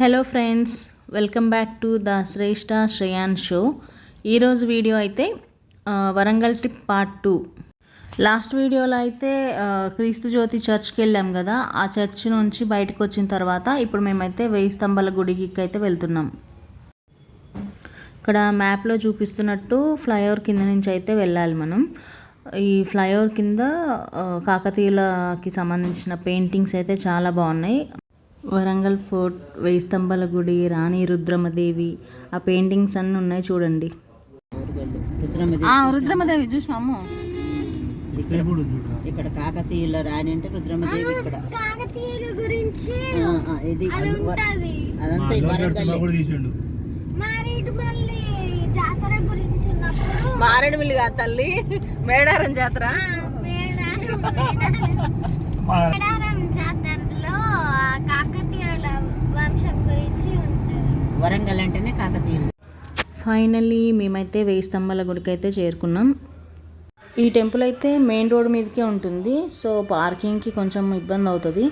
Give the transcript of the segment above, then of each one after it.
Hello friends, welcome back to the Shreshta Shreyan show. ఈరోజు video అయితే Warangal trip part 2. Last వీడియోలో అయితే క్రీస్తు జ్యోతి చర్చ్కి వెళ్ళాం కదా, ఆ చర్చ్ నుంచి బయటకు వచ్చిన తర్వాత ఇప్పుడు మేమైతే 1000 స్తంభాల గుడికి అయితే వెళ్తున్నాం. ఇక్కడ మ్యాప్లో చూపిస్తున్నట్టు ఫ్లైఓవర్ కింద నుంచి అయితే వెళ్ళాలి మనం. ఈ ఫ్లైఓవర్ కింద కాకతీయులకి సంబంధించిన పెయింటింగ్స్ అయితే చాలా బాగున్నాయి. వరంగల్ ఫోర్ట్, 1000 స్తంభాల గుడి, రాణి రుద్రమదేవి, ఆ పెయింటింగ్స్ అన్నీ ఉన్నాయి చూడండి. రుద్రమదేవి చూసినాము. ఇక్కడ కాకతీయుల రాణి అంటే రుద్రమదేవి. ఇక్కడ కాకతీయుల గురించి ఇది అదంతా మారేడుమిల్లి కాదు తల్లి, మేడారం జాతర. వరంగల్ అంటేనే కాకతీయులు. ఫైనల్లీ మేమైతే 1000 స్తంభాల గుడికి అయితే చేరుకున్నాం. ఈ టెంపుల్ అయితే మెయిన్ రోడ్ మీదకే ఉంటుంది, సో పార్కింగ్కి కొంచెం ఇబ్బంది అవుతుంది.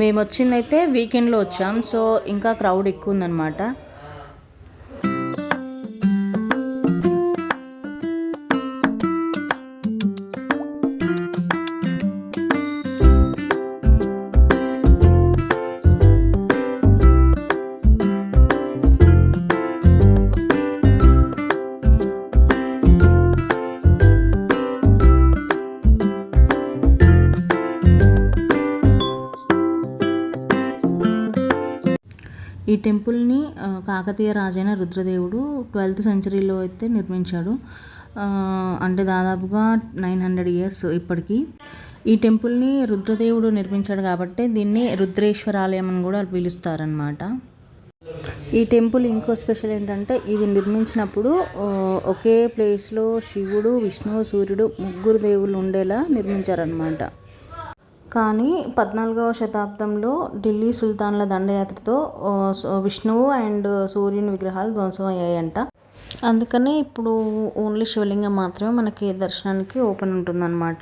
మేము వచ్చిందైతే వీకెండ్లో వచ్చాం, సో ఇంకా క్రౌడ్ ఎక్కువ ఉందన్నమాట. ఈ టెంపుల్ని కాకతీయ రాజైన రుద్రదేవుడు 12th సెంచరీలో అయితే నిర్మించాడు. అంటే దాదాపుగా 900 ఇయర్స్ ఇప్పటికీ. ఈ టెంపుల్ని రుద్రదేవుడు నిర్మించాడు కాబట్టి దీన్ని రుద్రేశ్వరాలయం అని కూడా పిలుస్తారనమాట. ఈ టెంపుల్ ఇంకో స్పెషల్ ఏంటంటే, ఇది నిర్మించినప్పుడు ఒకే ప్లేస్లో శివుడు, విష్ణువు, సూర్యుడు, ముగ్గురు దేవుళ్ళు ఉండేలా నిర్మించారనమాట. కానీ 14వ శతాబ్దంలో ఢిల్లీ సుల్తాన్ల దండయాత్రతో విష్ణువు అండ్ సూర్యుని విగ్రహాలు ధ్వంసం అయ్యాయంట. అందుకనే ఇప్పుడు ఓన్లీ శివలింగం మాత్రమే మనకి దర్శనానికి ఓపెన్ ఉంటుందన్నమాట.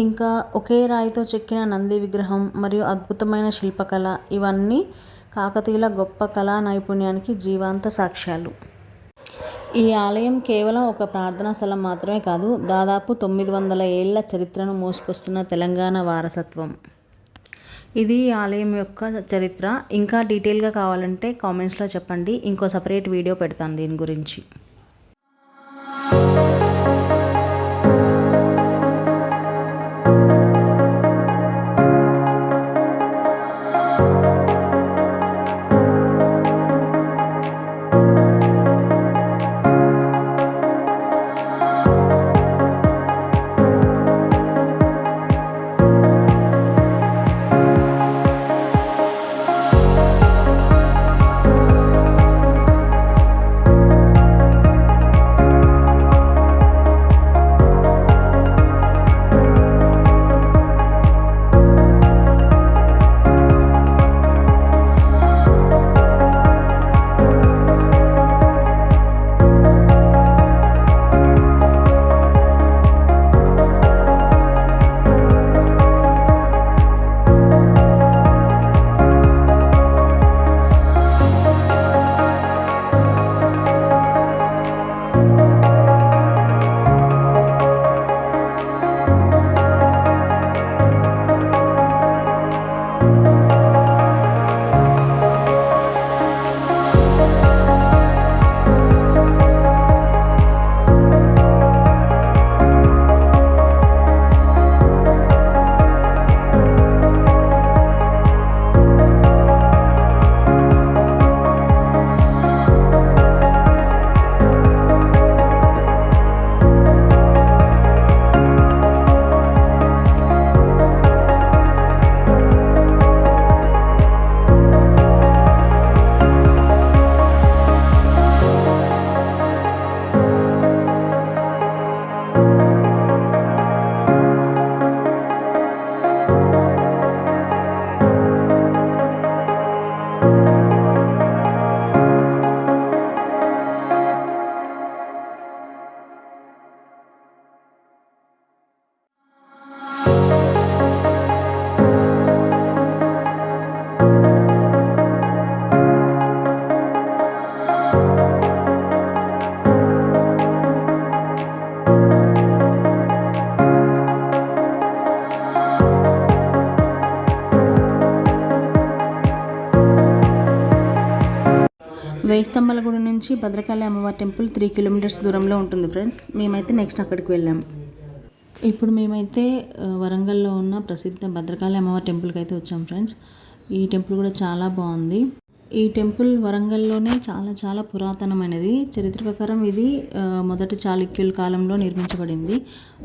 ఇంకా ఒకే రాయితో చెక్కిన నంది విగ్రహం మరియు అద్భుతమైన శిల్పకళ, ఇవన్నీ కాకతీయుల గొప్ప కళా నైపుణ్యానికి జీవాంత సాక్ష్యాలు. ఈ ఆలయం కేవలం ఒక ప్రార్థనా స్థలం మాత్రమే కాదు, దాదాపు 900 ఏళ్ల చరిత్రను మోసుకొస్తున్న తెలంగాణ వారసత్వం. ఇది ఈ ఆలయం యొక్క చరిత్ర. ఇంకా డీటెయిల్గా కావాలంటే కామెంట్స్లో చెప్పండి, ఇంకో సపరేట్ వీడియో పెడతాను దీని గురించి. వేయి స్తంభాల గుడి నుంచి భద్రకాళి అమ్మవారి టెంపుల్ 3 కిలోమీటర్స్ దూరంలో ఉంటుంది ఫ్రెండ్స్. మేమైతే నెక్స్ట్ అక్కడికి వెళ్ళాం. ఇప్పుడు మేమైతే వరంగల్లో ఉన్న ప్రసిద్ధ భద్రకాళి అమ్మవారి టెంపుల్కి అయితే వచ్చాం ఫ్రెండ్స్. ఈ టెంపుల్ కూడా చాలా బాగుంది. ఈ టెంపుల్ వరంగల్లోనే చాలా చాలా పురాతనమైనది. చరిత్ర ప్రకారం ఇది మొదటి చాళుక్యుల కాలంలో నిర్మించబడింది.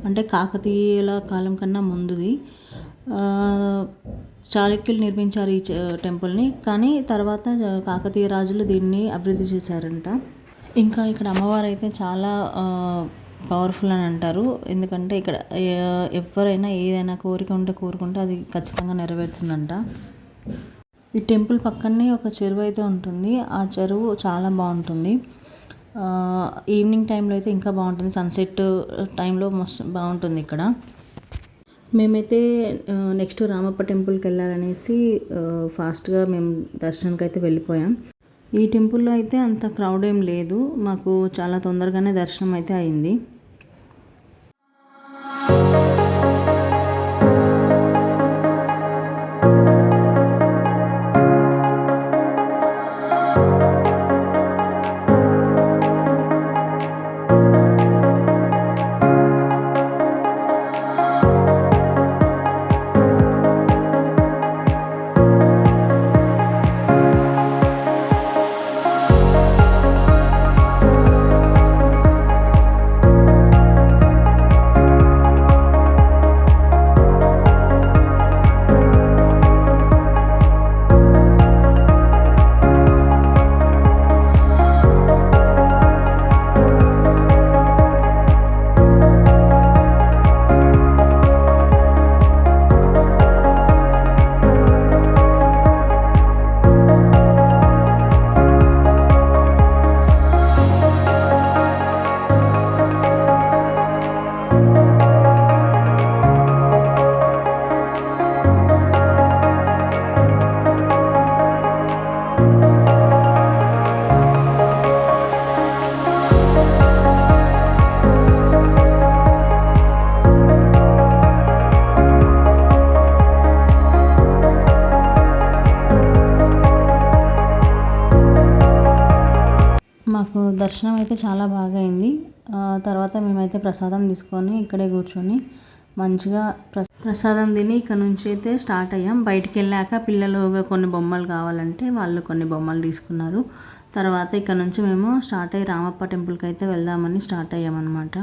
అంటే కాకతీయుల కాలం కన్నా ముందుది. చాళుక్యులు నిర్మించారు ఈ టెంపుల్ని. కానీ తర్వాత కాకతీయ రాజులు దీన్ని అభివృద్ధి చేశారంట. ఇంకా ఇక్కడ అమ్మవారు అయితే చాలా పవర్ఫుల్ అని అంటారు. ఎందుకంటే ఇక్కడ ఎవరైనా ఏదైనా కోరిక ఉంటే కోరుకుంటే అది ఖచ్చితంగా నెరవేరుతుందంట. ఈ టెంపుల్ పక్కనే ఒక చెరువు అయితే ఉంటుంది. ఆ చెరువు చాలా బాగుంటుంది. ఈవినింగ్ టైంలో అయితే ఇంకా బాగుంటుంది. సన్సెట్ టైంలో మస్తు బాగుంటుంది ఇక్కడ. మేమైతే నెక్స్ట్ రామప్ప టెంపుల్కి వెళ్ళాలనేసి ఫాస్ట్గా మేము దర్శనానికి అయితే వెళ్ళిపోయాం. ఈ టెంపుల్లో అయితే అంత క్రౌడ్ ఏం లేదు. మాకు చాలా తొందరగానే దర్శనం అయితే అయింది. మాకు దర్శనం అయితే చాలా బాగా అయింది. తర్వాత మేమైతే ప్రసాదం తీసుకొని ఇక్కడే కూర్చొని మంచిగా ప్రసాదం తిని ఇక్కడ నుంచి అయితే స్టార్ట్ అయ్యాం. బయటికి వెళ్ళాక పిల్లలు కొన్ని బొమ్మలు కావాలంటే వాళ్ళు కొన్ని బొమ్మలు తీసుకున్నారు. తర్వాత ఇక్కడ నుంచి మేము స్టార్ట్ అయ్యి రామప్ప టెంపుల్కి అయితే వెళ్దామని స్టార్ట్ అయ్యామన్నమాట.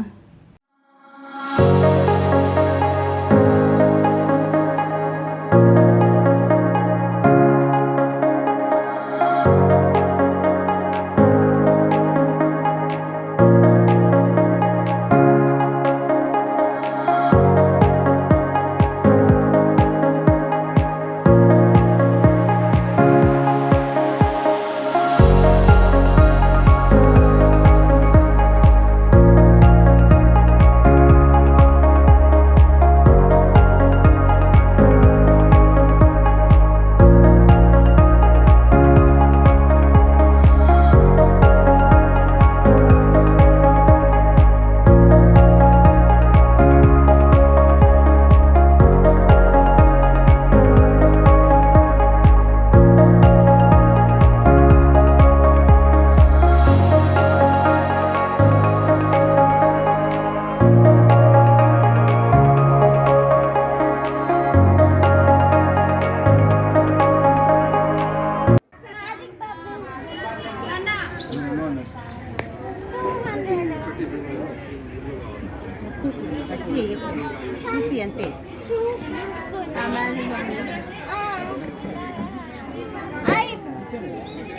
చూపి అంతే.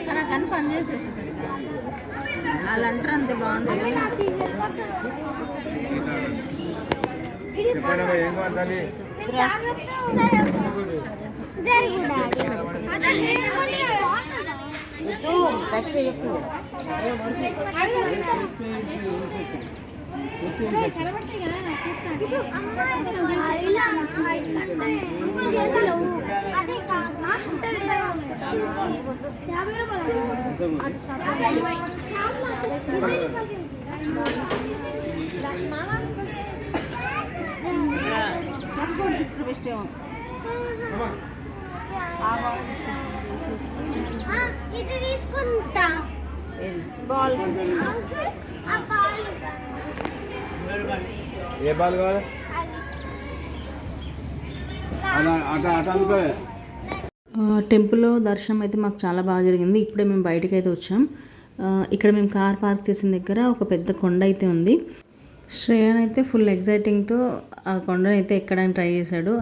కానీ పని చేసేసి సరిగా వాళ్ళు అంటారు అంతే బాగుంటుంది. ఇది తీసుకుంటా బాల్ ఏ బాల్ కావాలి టెంపుల్లో దర్శనం అయితే మాకు చాలా బాగా జరిగింది. ఇప్పుడే మేము బయటకు అయితే వచ్చాం. ఇక్కడ మేము కార్ పార్క్ చేసిన దగ్గర ఒక పెద్ద కొండ అయితే ఉంది. శ్రేయాన్ అయితే ఫుల్ ఎగ్జైటింగ్తో ఆ కొండను అయితే ఎక్కడానికి ట్రై చేశాడు.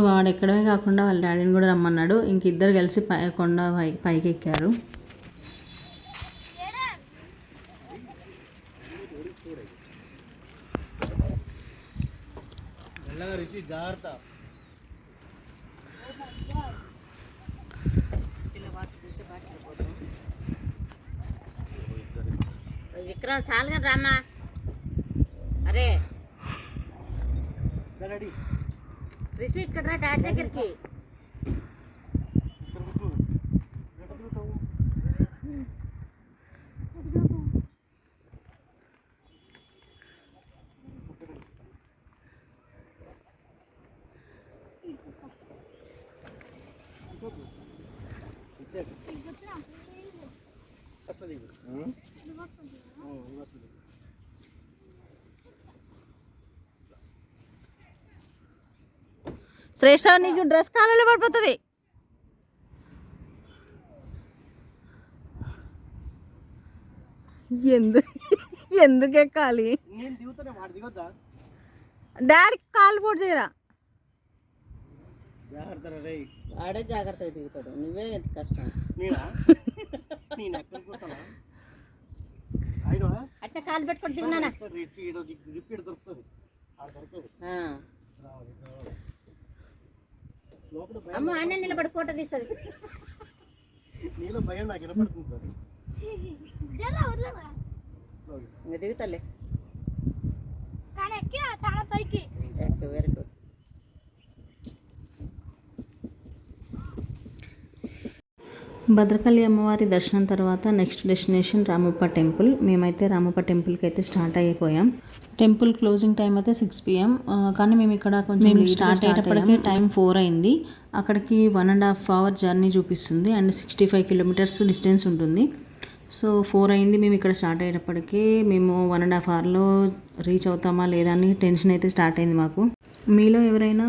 వాడు ఎక్కడమే కాకుండా వాళ్ళ డాడీని కూడా రమ్మన్నాడు. ఇంక ఇద్దరు కలిసి కొండ పైకి ఎక్కారు. విక్రమ్ సాల్గా రామ్మా. అరే రిషి ఇక్కడ రా డాడీ దగ్గరికి. శ్రేష్ఠ నీకు డ్రెస్ కాలంలో పడిపోతుంది. ఎందుకు ఎక్కాలి? డాడీ కాలు పోటు చేయరా. ఆడే జాగ్రత్తగా దిగుతాడు, నువ్వే ఎంత కష్టం. అట్లా కాలు పెట్టుకొని దిగినా అమ్మ ఆయన నిలబడి ఫోటో తీస్తుంది. ఇంకా దిగుతాలే. Very good. భద్రకాళి అమ్మవారి దర్శనం తర్వాత నెక్స్ట్ డెస్టినేషన్ రామప్ప టెంపుల్. మేమైతే రామప్ప టెంపుల్కి అయితే స్టార్ట్ అయిపోయాం. టెంపుల్ క్లోజింగ్ టైం అయితే 6 PM. కానీ మేము ఇక్కడ కొంచెం స్టార్ట్ అయ్యేటప్పటికే టైం 4 అయింది. అక్కడికి 1.5 hour జర్నీ చూపిస్తుంది అండ్ 65 kilometers డిస్టెన్స్ ఉంటుంది. సో 4 అయింది మేము ఇక్కడ స్టార్ట్ అయ్యేటప్పటికే. మేము 1.5 hourలో రీచ్ అవుతామా లేదా అని టెన్షన్ అయితే స్టార్ట్ అయింది మాకు. మీలో ఎవరైనా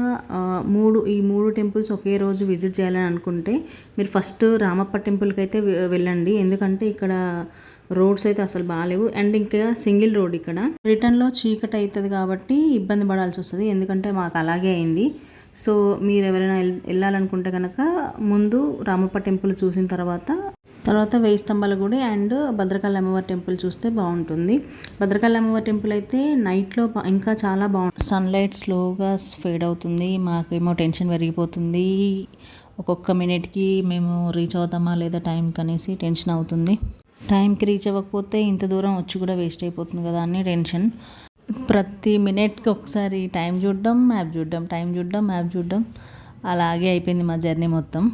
ఈ మూడు టెంపుల్స్ ఒకే రోజు విజిట్ చేయాలని అనుకుంటే మీరు ఫస్ట్ రామప్ప టెంపుల్కి అయితే వెళ్ళండి. ఎందుకంటే ఇక్కడ రోడ్స్ అయితే అసలు బాగాలేవు అండ్ ఇంకా సింగిల్ రోడ్. ఇక్కడ రిటర్న్లో చీకటి అవుతుంది కాబట్టి ఇబ్బంది పడాల్సి వస్తుంది. ఎందుకంటే మాకు అలాగే అయింది. సో మీరు ఎవరైనా వెళ్ళాలనుకుంటే కనుక ముందు రామప్ప టెంపుల్ చూసిన తర్వాత వేయి స్తంభాల గుడి అండ్ భద్రకాళి అమ్మవారి టెంపుల్ చూస్తే బాగుంటుంది. భద్రకాళి అమ్మవారి టెంపుల్ అయితే నైట్లో ఇంకా చాలా బాగుంటుంది. సన్లైట్ స్లోగా ఫేడ్ అవుతుంది. మాకేమో టెన్షన్ పెరిగిపోతుంది. ఒక్కొక్క మినిట్కి మేము రీచ్ అవుతామా లేదా టైంకి అనేసి టెన్షన్ అవుతుంది. టైంకి రీచ్ అవ్వకపోతే ఇంత దూరం వచ్చి కూడా వేస్ట్ అయిపోతుంది కదా అని టెన్షన్. ప్రతి మినిట్కి ఒకసారి టైం చూడడం, మ్యాప్ చూడడం, టైం చూడడం, మ్యాప్ చూడడం, అలాగే అయిపోయింది మా జర్నీ మొత్తం.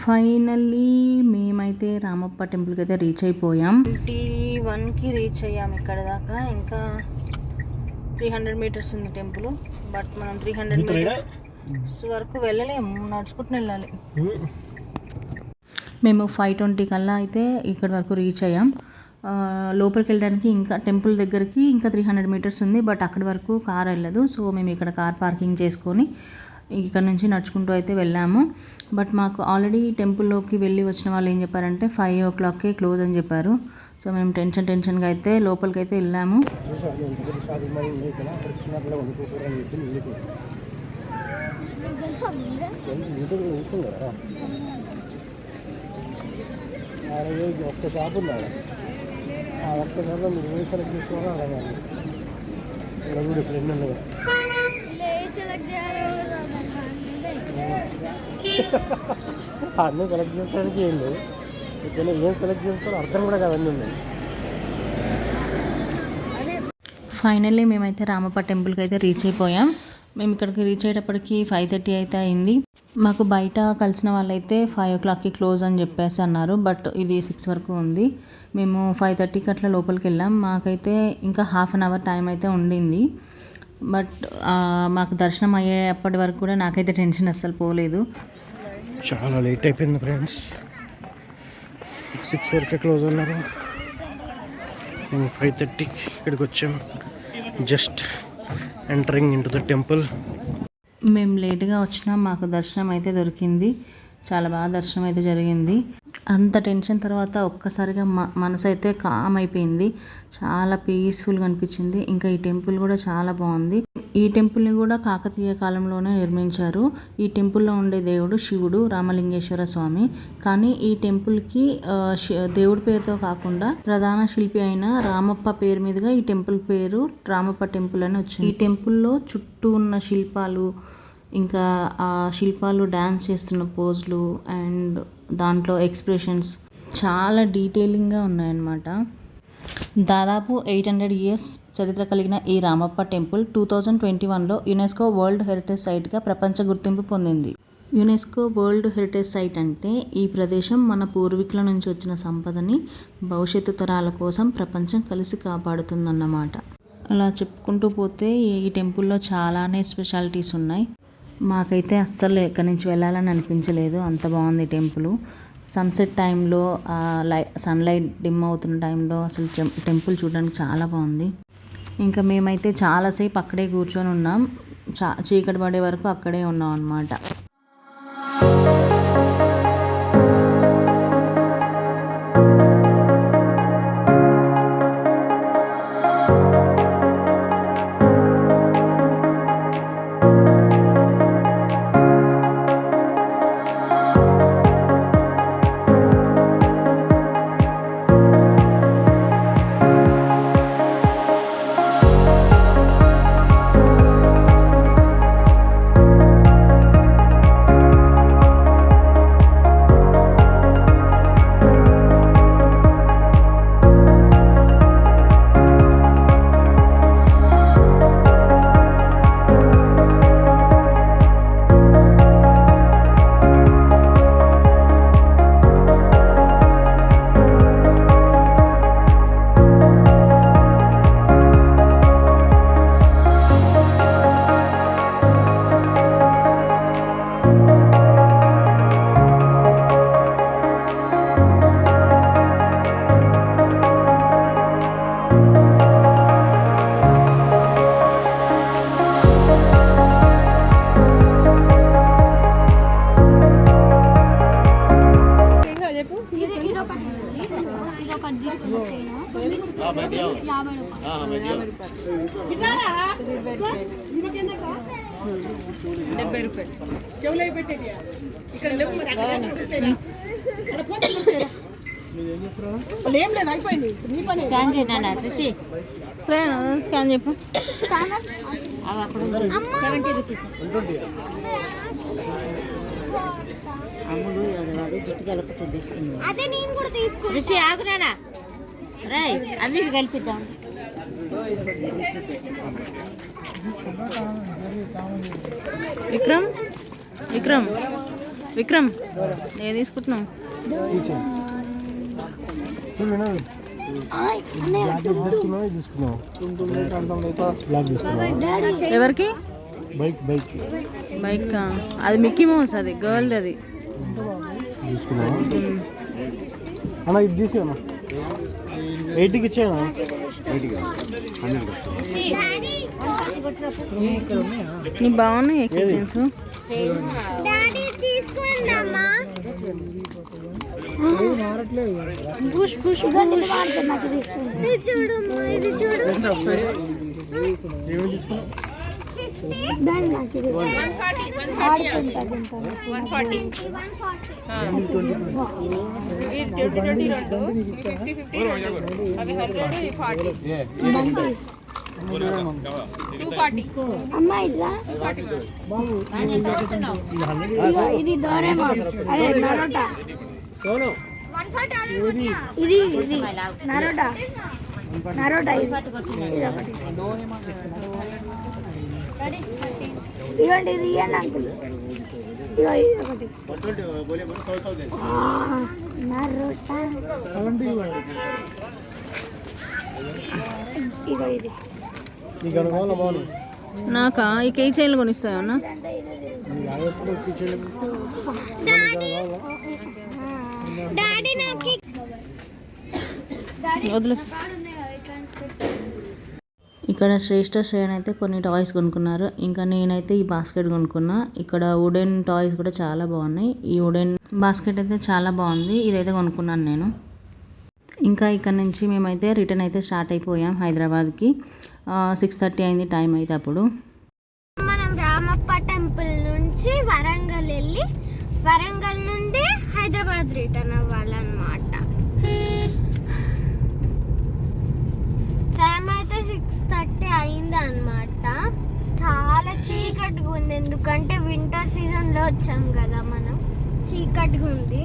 ఫైనల్లీ మేమైతే రామప్ప టెంపుల్కి అయితే రీచ్ అయిపోయాం. 21కి రీచ్ అయ్యాం. ఇక్కడ దాకా ఇంకా 300 meters ఉంది టెంపుల్. బట్ మనం 300 meters వరకు వెళ్ళలేము, నడుచుకుంటూ వెళ్ళాలి. మేము 5:20 కల్లా అయితే ఇక్కడ వరకు రీచ్ అయ్యాం. లోపలికి వెళ్ళడానికి ఇంకా టెంపుల్ దగ్గరికి ఇంకా 300 meters ఉంది. బట్ అక్కడి వరకు కార్ వెళ్ళదు. సో మేము ఇక్కడ కార్ పార్కింగ్ చేసుకొని ఇక్కడ నుంచి నడుచుకుంటూ అయితే వెళ్ళాము. బట్ మాకు ఆల్రెడీ టెంపుల్లోకి వెళ్ళి వచ్చిన వాళ్ళు ఏం చెప్పారంటే 5 o'clockకే క్లోజ్ అని చెప్పారు. సో మేము టెన్షన్గా అయితే లోపలికి అయితే వెళ్ళాము. ఒక్క షాప్ ఉన్నాడు. ఆ ఒక్క షాప్లో మీరు ఏ సెలెక్ట్ చేసుకోవాలో అడగాలి. ఇక్కడ కూడా ఫ్రెండ్ ఉండదు. అన్నీ సెలెక్ట్ చేసుకోవడానికి ఏం లేదు. ఇక్కడ ఏం సెలెక్ట్ చేసుకోవాలో అర్థం కూడా కదండి ఉన్నాయి. ఫైనల్లీ మేమైతే రామప్ప టెంపుల్కి అయితే రీచ్ అయిపోయాం. మేము ఇక్కడికి రీచ్ అయ్యేటప్పటికి 5:30 అయితే అయింది. మాకు బయట కలిసిన వాళ్ళైతే 5 o'clockకి క్లోజ్ అని చెప్పేసి అన్నారు. బట్ ఇది 6 వరకు ఉంది. మేము 5:30కి అట్లా లోపలికి వెళ్ళాం. మాకైతే ఇంకా 1/2 hour టైం అయితే ఉండింది. బట్ మాకు దర్శనం అయ్యేప్పటి వరకు కూడా నాకైతే టెన్షన్ అస్సలు పోలేదు. చాలా లేట్ అయిపోయింది ఫ్రెండ్స్. 6 వరకే క్లోజ్ ఉన్నారు. మేము 5:30కి ఇక్కడికి వచ్చాం. Just entering in to the temple. మేము లేట్గా వచ్చినా మాకు దర్శనం అయితే దొరికింది. చాలా బాగా దర్శనం అయితే జరిగింది. అంత టెన్షన్ తర్వాత ఒక్కసారిగా మనసు అయితే కామ్ అయిపోయింది. చాలా పీస్ఫుల్గా అనిపించింది. ఇంకా ఈ టెంపుల్ కూడా చాలా బాగుంది. ఈ టెంపుల్ని కూడా కాకతీయ కాలంలోనే నిర్మించారు. ఈ టెంపుల్లో ఉండే దేవుడు శివుడు, రామలింగేశ్వర స్వామి. కానీ ఈ టెంపుల్కి దేవుడి పేరుతో కాకుండా ప్రధాన శిల్పి అయిన రామప్ప పేరు మీదుగా ఈ టెంపుల్ పేరు రామప్ప టెంపుల్ అని వచ్చింది. ఈ టెంపుల్లో చుట్టూ ఉన్న శిల్పాలు, ఇంకా ఆ శిల్పాలు డ్యాన్స్ చేస్తున్న పోజులు అండ్ దాంట్లో ఎక్స్ప్రెషన్స్ చాలా డీటెయిలింగ్గా ఉన్నాయన్నమాట. దాదాపు 800 ఇయర్స్ చరిత్ర కలిగిన ఈ రామప్ప టెంపుల్ 2021లో యునెస్కో వరల్డ్ హెరిటేజ్ సైట్గా ప్రపంచ గుర్తింపు పొందింది. యునెస్కో వరల్డ్ హెరిటేజ్ సైట్ అంటే ఈ ప్రదేశం మన పూర్వీకుల నుంచి వచ్చిన సంపదని భవిష్యత్తు తరాల కోసం ప్రపంచం కలిసి కాపాడుతుందన్నమాట. అలా చెప్పుకుంటూ పోతే ఈ టెంపుల్లో చాలానే స్పెషాలిటీస్ ఉన్నాయి. మాకైతే అస్సలు ఎక్కడి నుంచి వెళ్ళాలని అనిపించలేదు, అంత బాగుంది టెంపుల్. సన్సెట్ టైంలో సన్లైట్ డిమ్ అవుతున్న టైంలో అసలు టెంపుల్ చూడడానికి చాలా బాగుంది. ఇంకా మేమైతే చాలాసేపు అక్కడే కూర్చొని ఉన్నాం. చీకటి పడే వరకు అక్కడే ఉన్నాం అన్నమాట. స్కాన్ చెప్పు. అమ్ముడు వాడు జుట్టు కలప తీసుకున్నాడు. అదే నేను కూడా తీసుకున్నాను. రిషి ఆగునానా రాయ్ అవి కలిపిద్దాం. విక్రమ్ విక్రమ్ విక్రమ్ నేను తీసుకుంటున్నాం. ఎవరికి? బైక్. అది మిక్కీ మౌస్, అది గర్ల్ది. అది ఇది తీసేనా 80కి ఇచ్చేనా? నీకు బాగున్నాయి ఎక్స్పీరియన్స్. ఇది డోరేమోన్, అదే నరోటా. ఇది నరోటా నరోటా. ఇవ్వండి, ఇది ఇవ్వండి అంకుల్. ఇగో ఇది ఒకటి నరోటా. ఇగో ఇది నాకా ఈ కేక్ చైన్లు కొనిస్తాయా అన్న? డాడీ నాకు వదిలే. ఇక్కడ శ్రేష్ఠ శ్రేయన్ అయితే కొన్ని టాయ్స్ కొనుక్కున్నారు. ఇంకా నేనైతే ఈ బాస్కెట్ కొనుక్కున్నా. ఇక్కడ వుడెన్ టాయ్స్ కూడా చాలా బాగున్నాయి. ఈ వుడెన్ బాస్కెట్ అయితే చాలా బాగుంది. ఇదైతే కొనుక్కున్నాను నేను. ఇంకా ఇక్కడ నుంచి మేమైతే రిటర్న్ అయితే స్టార్ట్ అయిపోయాం హైదరాబాద్కి. 6:30 అయింది టైం అయితే అప్పుడు. మనం రామప్ప టెంపుల్ నుంచి వరంగల్ వెళ్ళి వరంగల్ నుండి హైదరాబాద్ రిటర్న్ అవ్వాలన్నమాట. టైం అయితే 6:30 అయింది అనమాట. చాలా చీకటిగా ఉంది, ఎందుకంటే వింటర్ సీజన్లో వచ్చాం కదా మనం. చీకటిగా ఉంది.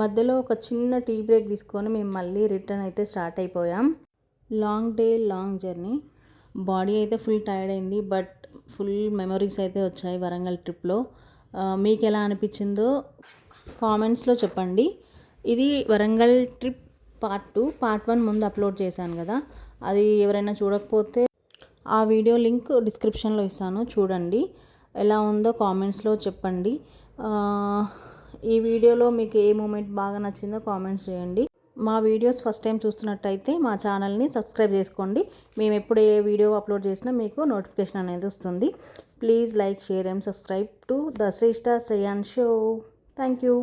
మధ్యలో ఒక చిన్న టీ బ్రేక్ తీసుకొని మేము మళ్ళీ రిటర్న్ అయితే స్టార్ట్ అయిపోయాం. Long day, long journey. Body అయితే ఫుల్ టైర్డ్ అయింది, బట్ ఫుల్ మెమరీస్ అయితే వచ్చాయి వరంగల్ ట్రిప్లో. మీకు ఎలా అనిపించిందో కామెంట్స్లో చెప్పండి. ఇది వరంగల్ ట్రిప్ పార్ట్ 2. పార్ట్ 1 ముందు అప్లోడ్ చేశాను కదా, అది ఎవరైనా చూడకపోతే ఆ వీడియో లింక్ డిస్క్రిప్షన్లో ఇస్తాను, చూడండి. ఎలా ఉందో కామెంట్స్లో చెప్పండి. ఈ వీడియోలో మీకు ఏ మూమెంట్ బాగా నచ్చిందో కామెంట్స్ చేయండి. మా వీడియోస్ ఫస్ట్ టైం చూస్తున్నట్టయితే మా ఛానల్ని సబ్స్క్రైబ్ చేసుకోండి. మేము ఎప్పుడు ఏ వీడియో అప్లోడ్ చేసినా మీకు నోటిఫికేషన్ అనేది వస్తుంది. Please like, share and subscribe to the Shreshta Shreyan show. Thank you.